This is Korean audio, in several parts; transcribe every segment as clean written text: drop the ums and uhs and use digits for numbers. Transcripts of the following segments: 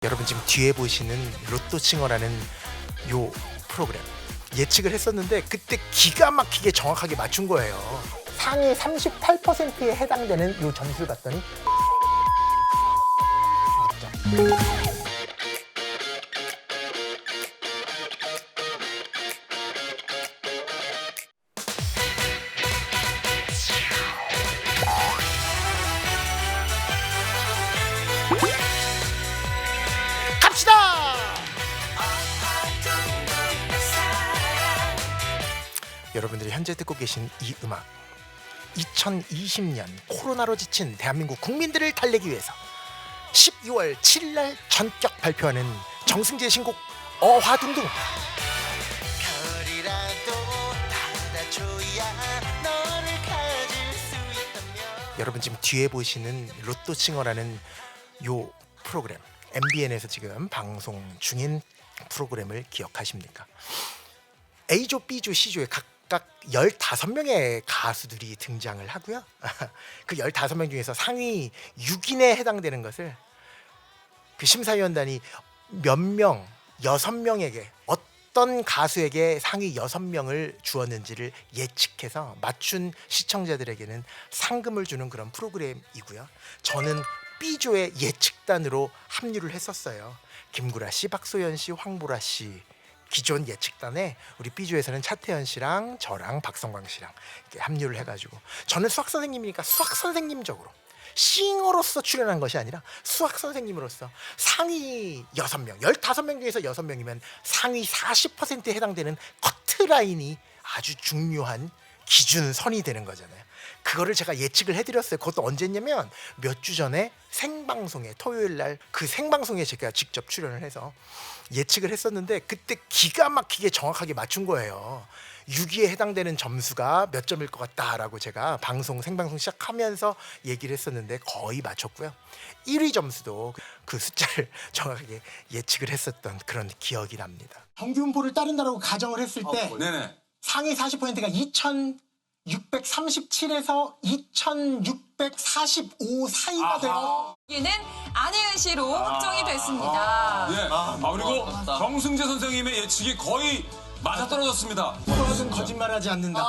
여러분 지금 뒤에 보시는 로또칭어라는 요 프로그램 예측을 했었는데 그때 기가 막히게 정확하게 맞춘 거예요. 상위 38%에 해당되는 요 점수를 봤더니 갑시다! 여러분들이 현재 듣고 계신 이 음악 2020년 코로나로 지친 대한민국 국민들을 달래기 위해서 12월 7일 날 전격 발표하는 정승재의 신곡 어화둥둥. 여러분 지금 뒤에 보시는 로또칭어라는 요 프로그램 MBN에서 지금 방송 중인 프로그램을 기억하십니까? A조, B조, C조에 각각 15명의 가수들이 등장을 하고요. 그 15명 중에서 상위 6인에 해당되는 것을 그 심사위원단이 몇 명, 6명에게 어떤 가수에게 상위 6명을 주었는지를 예측해서 맞춘 시청자들에게는 상금을 주는 그런 프로그램이고요. 저는 B조의 예측단으로 합류를 했었어요. 김구라 씨, 박소연 씨, 황보라 씨. 기존 예측단에 우리 B조에서는 차태현 씨랑 저랑 박성광 씨랑 이렇게 합류를 해가지고 저는 수학 선생님이니까 수학 선생님적으로 싱어로서 출연한 것이 아니라 수학 선생님으로서 상위 6명, 15명 중에서 6명이면 상위 40%에 해당되는 커트라인이 아주 중요한 기준선이 되는 거잖아요. 그거를 제가 예측을 해드렸어요. 그것도 언제냐면 몇 주 전에 생방송에 토요일 날 그 생방송에 제가 직접 출연을 해서 예측을 했었는데 그때 기가 막히게 정확하게 맞춘 거예요. 6위에 해당되는 점수가 몇 점일 것 같다라고 제가 생방송 시작하면서 얘기를 했었는데 거의 맞췄고요. 1위 점수도 그 숫자를 정확하게 예측을 했었던 그런 기억이 납니다. 정규분포를 따른다라고 가정을 했을 때 상위 40%가 2,637에서 2,645 사이가 돼요. 여기는 안혜은 씨로 확정이 됐습니다. 그리고 정승재 선생님의 예측이 거의 맞아떨어졌습니다. 그것은 거짓말하지 않는다.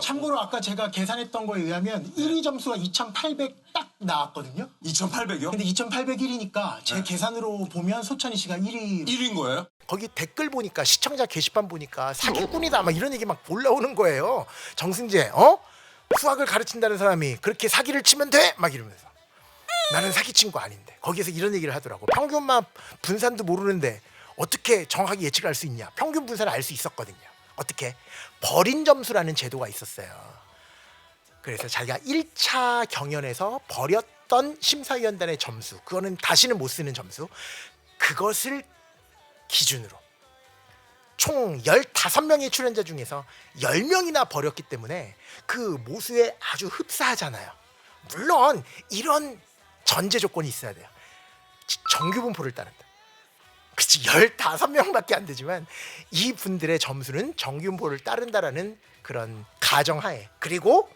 참고로 아까 제가 계산했던 거에 의하면 1위 점수가 2,800 딱 나왔거든요. 2,800이요? 근데 2,801이니까 제 계산으로 보면 소찬희 씨가 1위인 거예요? 거기 댓글 보니까 시청자 게시판 보니까 사기꾼이다 막 이런 얘기 막 올라오는 거예요. 정승재 수학을 가르친다는 사람이 그렇게 사기를 치면 돼? 막 이러면서 나는 사기친 거 아닌데 거기에서 이런 얘기를 하더라고. 평균만 분산도 모르는데 어떻게 정확하게 예측을 할 수 있냐. 평균 분산을 알 수 있었거든요. 어떻게? 버린 점수라는 제도가 있었어요. 그래서 자기가 1차 경연에서 버렸던 심사위원단의 점수, 그거는 다시는 못 쓰는 점수, 그것을 기준으로 총 15명의 출연자 중에서 10명이나 버렸기 때문에 그 모수에 아주 흡사하잖아요. 물론 이런 전제 조건이 있어야 돼요. 정규 분포를 따른다. 그치, 15명밖에 안 되지만 이 분들의 점수는 정규 분포를 따른다라는 그런 가정하에, 그리고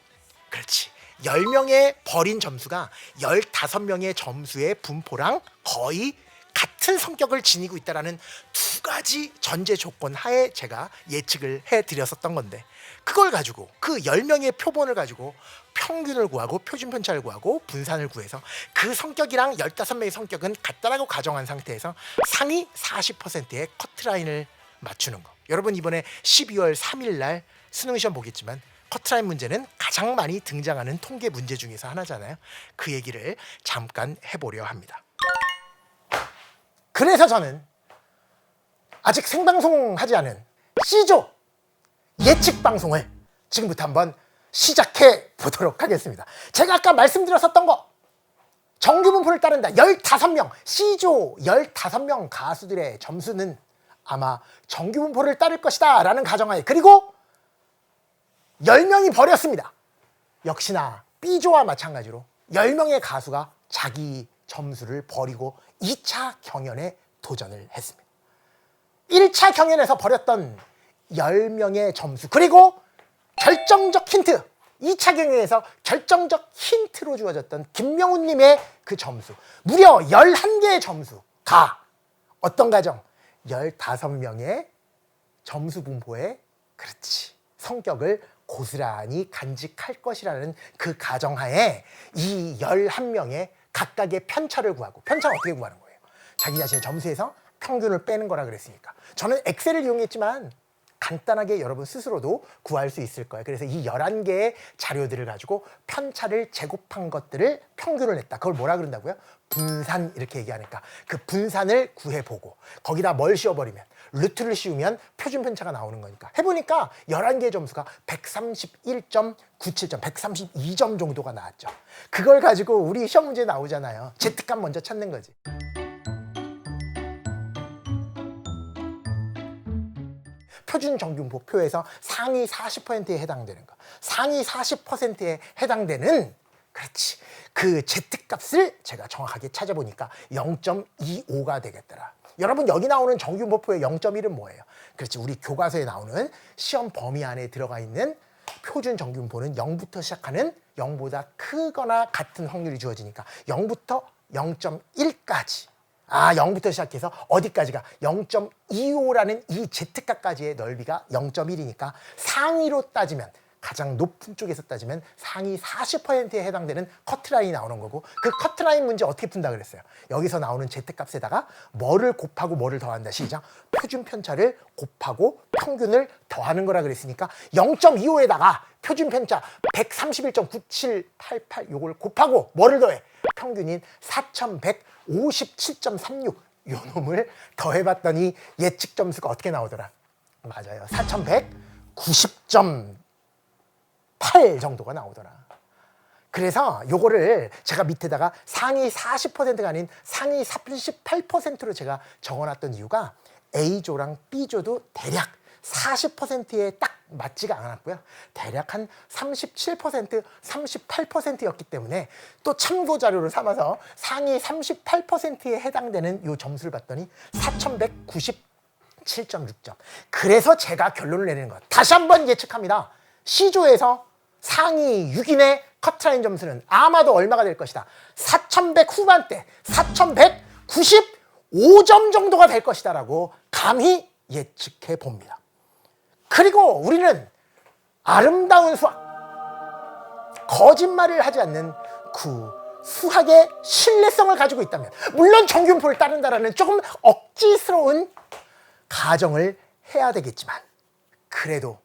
그렇지 10명의 버린 점수가 15명의 점수의 분포랑 거의 같은 성격을 지니고 있다라는 두 가지 전제 조건 하에 제가 예측을 해드렸었던 건데, 그걸 가지고 그 10명의 표본을 가지고 평균을 구하고 표준 편차를 구하고 분산을 구해서 그 성격이랑 15명의 성격은 같다라고 가정한 상태에서 상위 40%의 커트라인을 맞추는 거. 여러분 이번에 12월 3일 날 수능 시험 보겠지만 커트라인 문제는 가장 많이 등장하는 통계 문제 중에서 하나잖아요. 그 얘기를 잠깐 해보려 합니다. 그래서 저는 아직 생방송하지 않은 C조 예측 방송을 지금부터 한번 시작해 보도록 하겠습니다. 제가 아까 말씀드렸었던 거, 정규 분포를 따른다 15명, C조 15명 가수들의 점수는 아마 정규 분포를 따를 것이다 라는 가정하에, 그리고 10명이 버렸습니다. 역시나 B조와 마찬가지로 10명의 가수가 자기 점수를 버리고 2차 경연에 도전을 했습니다. 1차 경연에서 버렸던 10명의 점수, 그리고 결정적 힌트, 2차 경연에서 결정적 힌트로 주어졌던 김명훈님의 그 점수, 무려 11개의 점수가 어떤 가정? 15명의 점수 분포에 그렇지 성격을 고스란히 간직할 것이라는 그 가정하에 이 11명의 각각의 편차를 구하고, 편차는 어떻게 구하는 거예요? 자기 자신의 점수에서 평균을 빼는 거라 그랬으니까. 저는 엑셀을 이용했지만 간단하게 여러분 스스로도 구할 수 있을 거예요. 그래서 이 11개의 자료들을 가지고 편차를 제곱한 것들을 평균을 냈다. 그걸 뭐라 그런다고요? 분산, 이렇게 얘기하니까 그 분산을 구해보고 거기다 뭘 씌워버리면, 루트를 씌우면 표준 편차가 나오는 거니까. 해보니까 11개의 점수가 131.97점, 132점 정도가 나왔죠. 그걸 가지고 우리 시험 문제 나오잖아요. Z값 먼저 찾는 거지. 표준 정균표에서 상위 40%에 해당되는 거, 상위 40%에 해당되는, 그렇지, 그 Z값을 제가 정확하게 찾아보니까 0.25가 되겠더라. 여러분 여기 나오는 정균표의 0.1은 뭐예요? 그렇지, 우리 교과서에 나오는 시험 범위 안에 들어가 있는 표준 정균표는 0부터 시작하는 0보다 크거나 같은 확률이 주어지니까 0부터 0.1까지, 0부터 시작해서 어디까지가 0.25라는 이 Z값까지의 넓이가 0.1이니까 상위로 따지면, 가장 높은 쪽에서 따지면 상위 40%에 해당되는 커트라인이 나오는 거고, 그 커트라인 문제 어떻게 푼다 그랬어요? 여기서 나오는 Z값에다가 뭐를 곱하고 뭐를 더한다. 시작. 표준 편차를 곱하고 평균을 더하는 거라 그랬으니까 0.25에다가 표준 편차 131.9788 요걸 곱하고 뭐를 더해? 평균인 4157.36 요 놈을 더해봤더니 예측 점수가 어떻게 나오더라? 맞아요. 4190.8 정도가 나오더라. 그래서 요거를 제가 밑에다가 상위 40%가 아닌 상위 38%로 제가 적어놨던 이유가 A조랑 B조도 대략 40%에 딱 맞지가 않았고요. 대략 한 37%, 38%였기 때문에 또 참고 자료를 삼아서 상위 38%에 해당되는 요 점수를 봤더니 4197.6점. 그래서 제가 결론을 내리는 것. 다시 한번 예측합니다. C조에서 상위 6인의 커트라인 점수는 아마도 얼마가 될 것이다. 4100 후반대, 4195점 정도가 될 것이다 라고 감히 예측해 봅니다. 그리고 우리는 아름다운 수학, 거짓말을 하지 않는 그 수학의 신뢰성을 가지고 있다면, 물론 정균표를 따른다라는 조금 억지스러운 가정을 해야 되겠지만, 그래도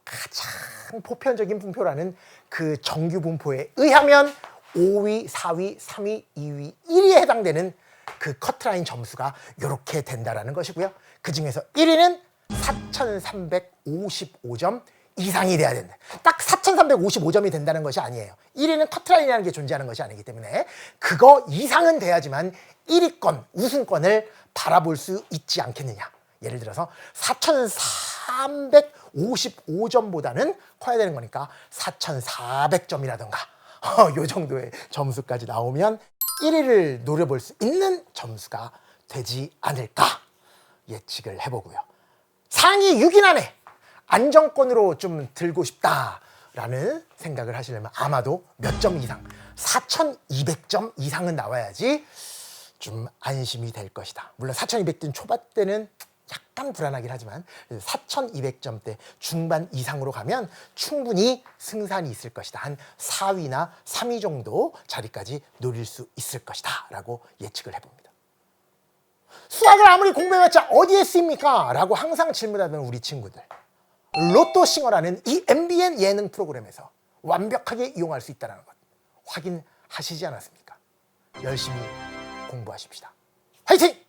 가장 보편적인 분표라는 그 정규 분포에 의하면 5위, 4위, 3위, 2위, 1위에 해당되는 그 커트라인 점수가 이렇게 된다라는 것이고요. 그 중에서 1위는 4,355점 이상이 돼야 된다. 딱 4,355점이 된다는 것이 아니에요. 1위는 커트라인이라는 게 존재하는 것이 아니기 때문에 그거 이상은 돼야지만 1위권, 우승권을 바라볼 수 있지 않겠느냐. 예를 들어서 4,355점보다는 커야 되는 거니까 4,400점이라든가 요 정도의 점수까지 나오면 1위를 노려볼 수 있는 점수가 되지 않을까 예측을 해보고요. 상위 6인 안에 안정권으로 좀 들고 싶다라는 생각을 하시려면 아마도 몇 점 이상, 4,200점 이상은 나와야지 좀 안심이 될 것이다. 물론 4,200점 초반 때는 약간 불안하긴 하지만 4,200점대 중반 이상으로 가면 충분히 승산이 있을 것이다. 한 4위나 3위 정도 자리까지 노릴 수 있을 것이다 라고 예측을 해봅니다. 수학을 아무리 공부해봤자 어디에 쓰입니까? 라고 항상 질문하던 우리 친구들, 로또싱어라는 이 MBN 예능 프로그램에서 완벽하게 이용할 수 있다는 것 확인하시지 않았습니까? 열심히 공부하십시다. 화이팅!